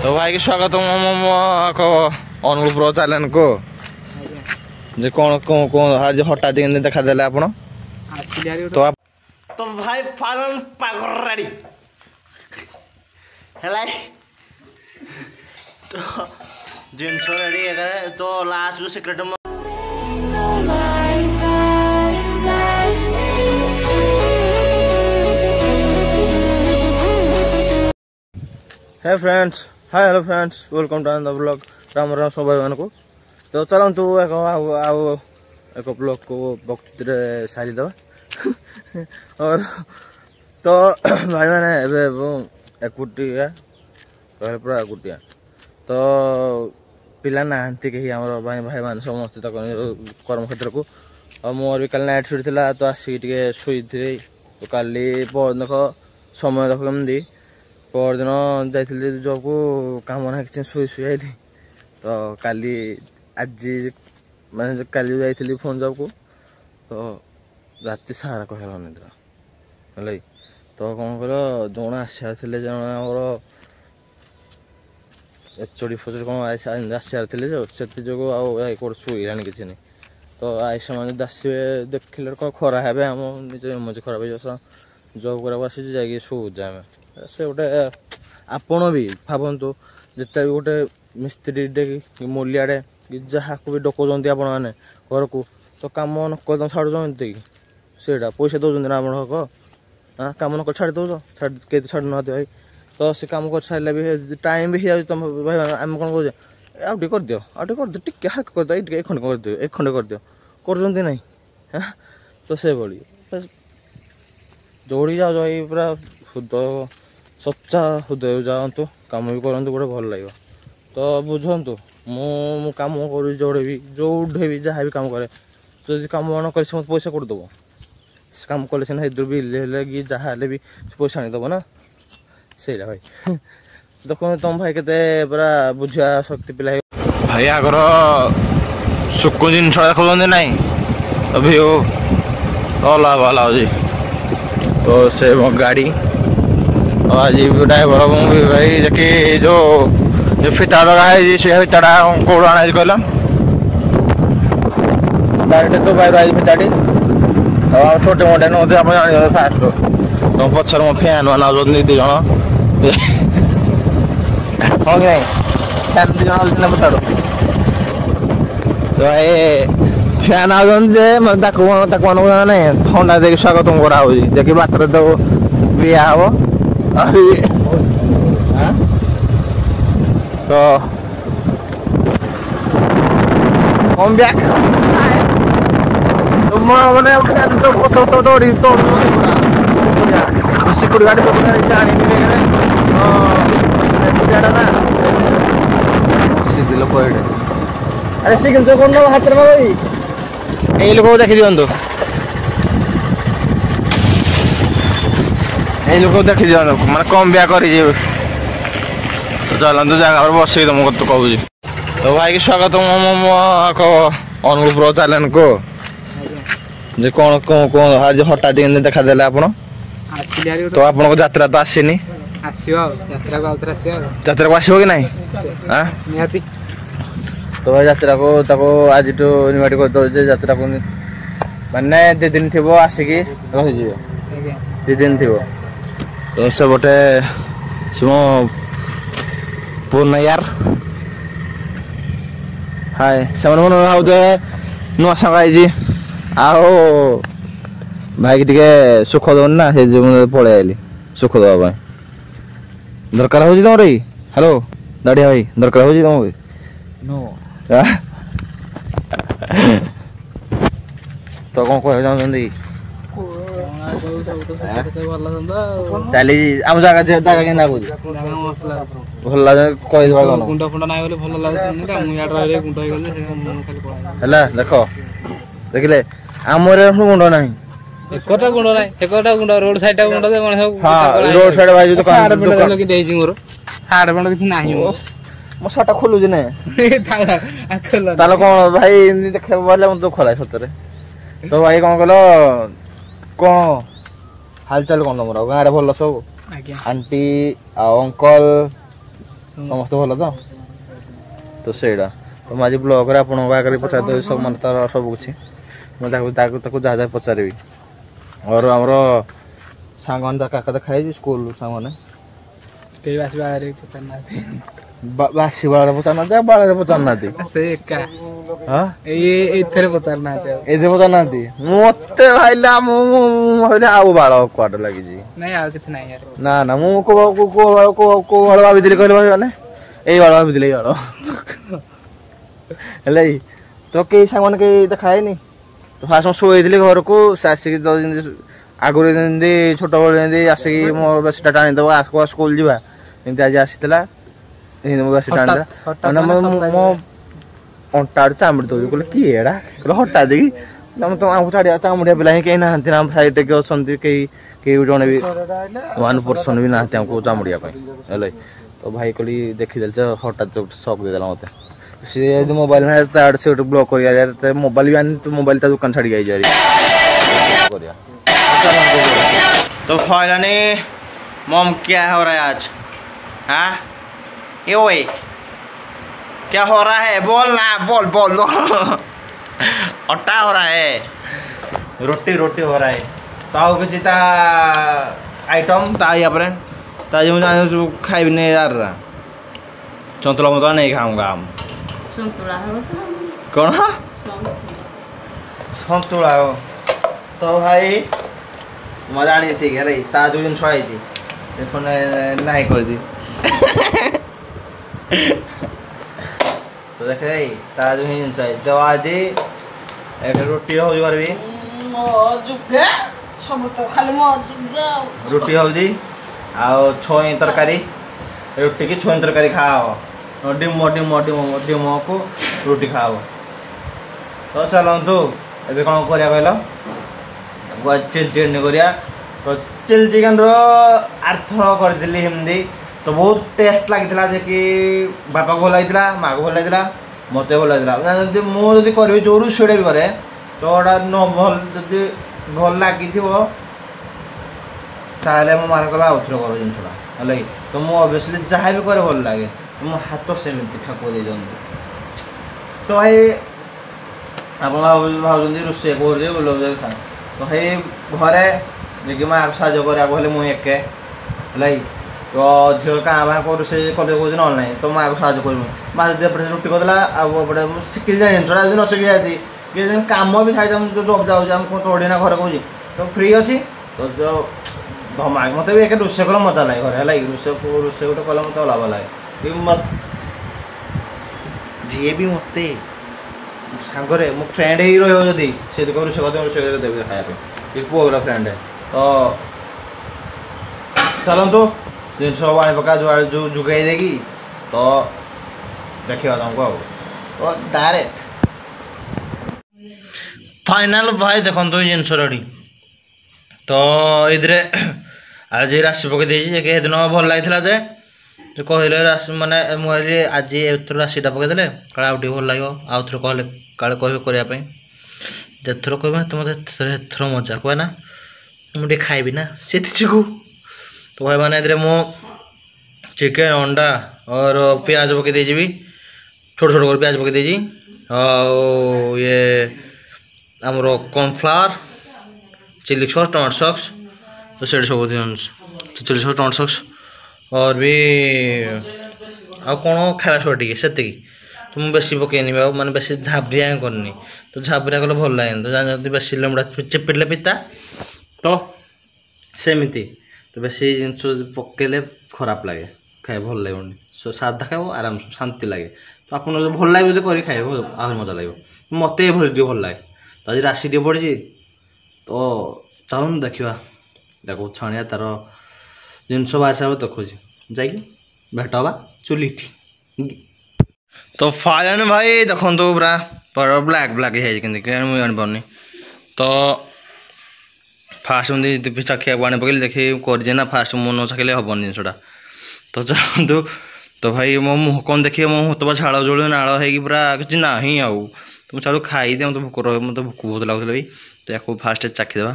तो भाई की स्वागत अनुकूल प्रो चैनल को जे कौन कौन कौन आज हटा दिन देखा देले आपण तो भाई फालन पागल रेडी हेला तो जिनस रेडी है तो लास्ट जो secret hi friends hi hello friends welcome to the blog Ram Ram सब भाई मानक तो चलतु एक ब्लॉग को वक्त सारी दबा और तो भाई मैंने एकुटिया कहे पूरा एकुटिया तो पिला नहांती कहीं आम भाई भाई मान समस्त कर्म क्षेत्र को और मोर भी कल नाइट सुट था तो आसिक शुई तो काली देख समय देख कमी परदिन जाइए जॉब को काम ना कि शुई शुई आई तो काली आज माने काली जाइए फोन जॉब को तो राति सारा कहला निद्रा है तो कौन कर जन आसार थे जन आमर एचओडी फोचोडी कौन आसार थे से जो कौट शुईला किसी नहीं तो आईसा मैंने आसवे देखिले कौन खरा है आम निज इमेज खराब हो जॉब करा आसी जा शोचे आम से गोटे आपण भी भावतु जिते भी गोटे मिस्त्री मूलियाड़े जहाँ को भी डकाउंट आपण मैंने घर को तो कम नक छाड़ुन कि सेटा पैसा दौरान ना आप हाँ कम नक छाड़ दौ के छाड़ ना भाई तो से कम कर सारे भी टाइम भी हो तुम भाई आम कौन कहे आउटे कर दियो टे हाक कर दियो एक खंड कर दियो एक खंड कर दियो कर ना हाँ तो से भाई जोड़ी जाओ भाई पूरा हृदय सच्चा हृदय जातु कम भी करूँ गोटे भल लगे तो बुझंतु मु कम कर जोड़े भी जहाँ भी कम करे तो कम न कर मत पैसा कौट दब कम कले सीना इधर बिल कि जहाँ भी पैसा आनीदब ना से भाई देख तुम भाई के पूरा बुझा शक्ति पिला भाई आगर सुकु जिन देखा ना अभी ओला वाला हो तो से गाड़ी और आज ड्राइवर भी भाई देखिए जो फिता लगा है से फिताटा कौन आना कहला डायरेक्ट तो भाई आज फिताटी और छोटे मोटे नौ आप जान फास्ट तो पचर मो फैन बना दी जन हाँ कि नहीं फैन दी जन बता तो ये फैन आगे थंडा देख स्वागत कराई बात तो बिया हम तो कम बैक तो मैंने तो दौड़ी सिक्योरिटी गाड़ी लोक अरे सी कौन हाथ में लोक देखी दिखाँ ये लोग देखी दिखाँ मैं कम ब्या कर चलते जगह बस तुमको तो कहूँ तो भाई की स्वागत अनुकूल प्रो चैनल को जे कौन कौन कौन आज हटा दिन देखा देले आपण तो आपन को यात्रा तो आसीनी यात्रा को आसो कि नहीं हाँ तो भाई यात्रा को आज तो इनवाइट कर दो यात्रा को माने 2 दिन थी आसिक रही 2 दिन थी तो से गोटे सुनो पूर्ण यार हाय से नुआ सांग आई आओ भाई टे सुख दौन ना से पलि आईली सुख दवा दरकार हो तुम हेलो दाढ़िया भाई दरकार हो तुम तो कौन कह चाहते चली आम जगह जगह के भल लगे कह गुंडा फुंडा ना भल लगे देख देखिले आमर गुंड ना एकटा गुंड ना एकटा गुंड रोड साइड गुंड दे मन सब हां रोड साइड भाई जो हाड़ बंड देलो कि देजी मोर हाड़ बंड किछ नाही मो साटा खोलु जे ने तालो कोन भाई देखे बोले मन तो खोला सतरे तो भाई कोन कहलो कोन हाल चाल कोन मोर गारे भल सब आंटी आ अंकल ସମସ୍ତେ ଭଲ ତ ସେଇଟା ତ ମୁଁ ଆଜି ବ୍ଲଗ୍ରେ ଆପଣଙ୍କ ଆଗରେ ପଚାରିଦେବି ସବୁ ମାନେ ତାର ସବୁ କିଛି ମୁଁ ତାକୁ ଯାହା ଯାହା ପଚାରିବି और ଆମର ସାଙ୍ଗମାନେ ତା କାକା ଦେଖା ହେଇଛି ସ୍କୁଲ ସାଙ୍ଗମାନେ କେହି ବାସି ବାଳରେ ପଚାରୁନାହାନ୍ତି ବାସି ବାଳରେ ପଚାରୁନାହାନ୍ତି ଆଉ ବାଳରେ ପଚାରୁନାହାନ୍ତି ସେ ଏକା ଏଇଥିରେ ପଚାରୁନାହାନ୍ତି ଏଇଥିରେ ପଚାରୁନାହାନ୍ତି ମତେ ଭାଇଲା ମୁଁ ଭାବିଲି ଆଉ ବାଳ କୁଆଡେ ଲାଗିଛି ନାଇଁ ଆଉ କିଛି ନାହିଁ ନା ନା ମୁଁ କୋଉ ବାଳ ଭାବିଥିଲି କହିଲେ ମାନେ ଏଇ ବାଳ ଭାବିଥିଲି ଏଇ ବାଳ ହେଲା ତ କେହି ସାଙ୍ଗମାନେ କେହି ଦେଖା ହେଇନି ତ ଫାଷ୍ଟ ମୁଁ ଶୋଇଥିଲି ଘରକୁ ସେ ଆସିକି ତ ଯେମିତି ଆଗରୁ ଯେମିତି ଛୋଟବେଳେ ଯେମିତି ଆସିକି ମୋ ବେଶୀଟା ଟାଣିଦେବ ଆସକୁ ସ୍କୁଲ ଯିବା ଏମିତି ଆଜି ଆସିଥିଲା ମୋ ବେଶୀ ଟାଣିଦେଲା ମାନେ ମୋ ଅଣ୍ଟା ଆଡୁ ଚାମୁଡ଼ି ଦଉଛି କହିଲେ କିଏ ଏଡ଼ା କହିଲେ ହଠାତ୍ କି ତ ଆମକୁ ଛାଡ଼ିବା ଚାମୁଡ଼ିଆ ପିଲା ହିଁ କେହି ନାହାନ୍ତି ନା ଆମ ସାଇଡ଼୍ରେ କିଏ ଅଛନ୍ତି କେହି ଜଣେ ବି 1% ବି ନାହାନ୍ତି ଆମକୁ ଚାମୁଡ଼ିବା ପାଇଁ ହେଲା ତ ଭାଇ କହିଲି ଦେଖିଦେଲି ଯେ ହଠାତ୍ ସକ୍ ଦେଇଦେଲା ମୋତେ ସିଏ ଯଦି ମୋବାଇଲ ନାହିଁ ତା आड़ से ब्लॉक कर दिया मोबाइल भी आनी तो मोबाइल ता दुकान छाड़ी जा रही तो फायलानी मम क्या हो रहा है आज हाँ ये ओए क्या हो रहा है बोल ना बोल अट्टा हो रहा है रोटी हो रहा है तो आओ किसी ता आइटम ता यहाँ पर ता जो मुझे खाई भी नहीं यार चंतला मतलब नहीं खाऊंगा हम कौन सतुला हो तो भाई मजा आनी ठीक है ता जो जिन आई थी नहीं कर दी तो देख ता जो जिन जो आज रोटी हो रोटी हो छोई तरकारी रोटी की छोई तरकारी खाओ डिमो को रोटी खाओ तो चलतु ए कौन करा कहल चिली चिकेन करा तो चिली चिकेन आरथर करी हिंदी तो बहुत टेस्ट लगी जे कि बापा को भल लगी माँ को भल लगी मत भल लगी मुझे करी जो रोषेटा भी कै तो न भल जदि भल लगी ताले मो मार कह आउ थे कर जिनसा है तो मुझे ऑब्वियसली जहाँ भी करे भल लगे मो हाथ सेमती ठाकुर दे तो भाई आप भाई रोषे कर खा तो भाई घरे देखिए माँ को साहय करा मुझे एके है तो झील क्या माँ को रोषे कले कौन ना ना तो माँ को साहय कर माँ जब एपटे रुटी करदेला आपटे शिखी जाए जिनसा न शिखी जाती कि कम भी खाई जो जब जाऊँ थोड़ी ना घर कौन तो फ्री अच्छी तो जो धमा मत भी एक रोषे कल मजा लगे घर है रोषे गोटे कल मत अलग लगे जी भी मत सांगरे मो फ्रेंड ही रही से रोषे कर देवी खाया पुआ फ्रेंड तो चलतु जिन सब आने पका जो जुगाई देगी तो देखा तुमको तो डायरेक्ट फाइनल भाई देखो जिनस रेडी तो ये आज राशि पकई दिन भल लगी जे कहले राशि माने मुझे आज एथर राशिटा पकईदे काले आउ भल लगे आउ थे कहले काले कह करने जेथर कह तुम एथर मजा कह ना मुझे खाइबी ना से तो भाई मैंने मो चिकेन अंडा और प्याज पकई देजी छोट छोट कर प्याज पकई देजी ये आमर cornflour chilli sauce tomato sauce तो से सब चिली सॉस टमाटो सॉस और भी आ कौन खावा सो टी से तो मुझे बेसी पकईनी मैंने बेसी झाबरिया करनी तो झाबरिया कले भल लगे तो जानते बेसी लेमुड़ा चिपिड़े पिता तो सेमती तो बेसी जिन पकईले खराब लगे खाए भल लगे सादा खाव आराम शांति लगे तो आप भल लगे जो कर खाए आहरी मजा लगे मत भल लगे तो आज राशि टे पड़ी तो चलो देखा देखो छाणिया तार जिनस बाहर देखो जा भेट हवा चुली तो फाइन भाई देखो पूरा पूरा ब्लैक ब्लैक है मुझे जापारे तो फास्ट मुझे चाखिया आने पकड़ देखिए करना फास्ट मो न चाखिले हेन जिनसा तो चलतु तो भाई मो मुँह कौन देखिए मो मुँह तो झाड़ जोड़ नाड़ हो पूरा किसी ना ही आउ तो चलो खाईदे मत भोक मत भोक बहुत लगुला भी तो या फास्ट चाखीदे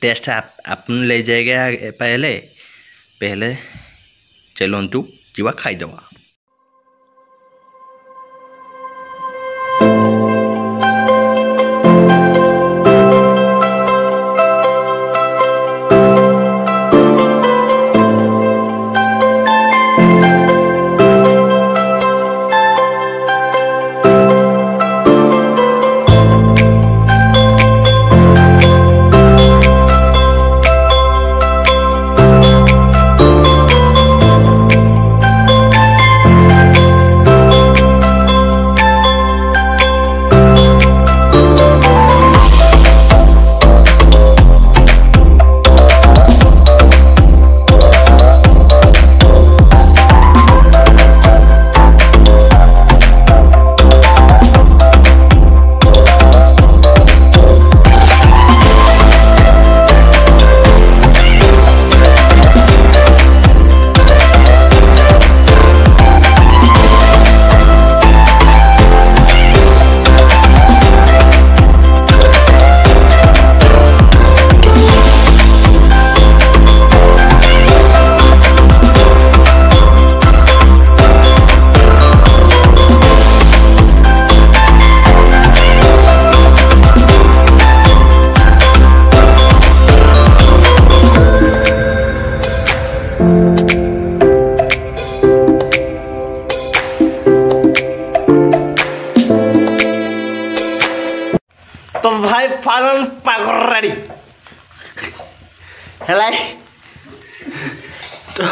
टेस्ट आप ले जाएगा पहले चलतु ଯିବା ଖାଇଦେବା। तो भाई पालन पागल रेडी है तो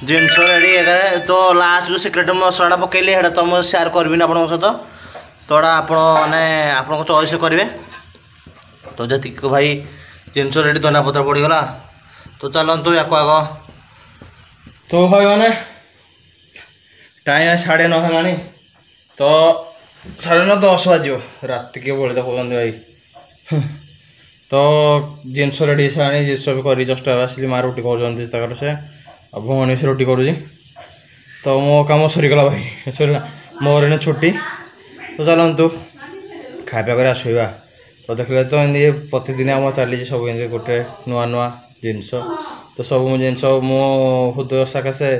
जिनस रेडी है तो लास्ट जो सिक्रेट मसला पकईली है तो मुझे सेयार करबी आप सहित तो आपने आप चॉइस करेंगे तो जी भाई जिनस रेडी धनिया पत्र पड़गला तो चलतु या आग तो भाई मैंने टाइम 9:30 है तो 9:30 बाजो रात के बोले देखते भाई तो जिनस रेडी सारे जिनस भी कर जस्ट आसली माँ रुटी कर से भौणी से रुटी करुँगी तो मो कम सरीगला भाई सरीगला मोर एने छुट्टी तो चलतु खाया कर आसवा तो देखिए तो ये प्रतिदिन आम चली सब गोटे नुआ नुआ जिनस तो सब जिनस मो हृदय सकाशे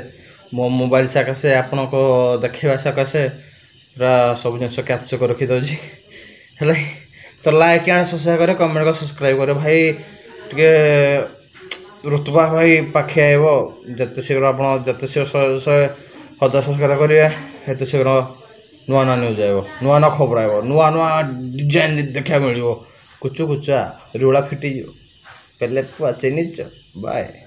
मो मोबाइल सकाशे आपण को देखा सकाशे पूरा सब जिन कैप्चर कर रखी दूसरी है तो लाइक एंड सब्सक्राइब करे कमेंट कर सब्सक्राइब करे भाई टे ऋतुबा भाई पाखे आए जिते शीघ्र आप जिते शीघ्र 100 सब्सक्राइब करेंगे हेतु शीघ्र नुआ नुआ न्यूज आए नुआ नुआ खबर आए नुआ नुआ डिजाइन देखा मिल कुचु कुचा रुड़ा फिटी पेले तू आचे निच बाय।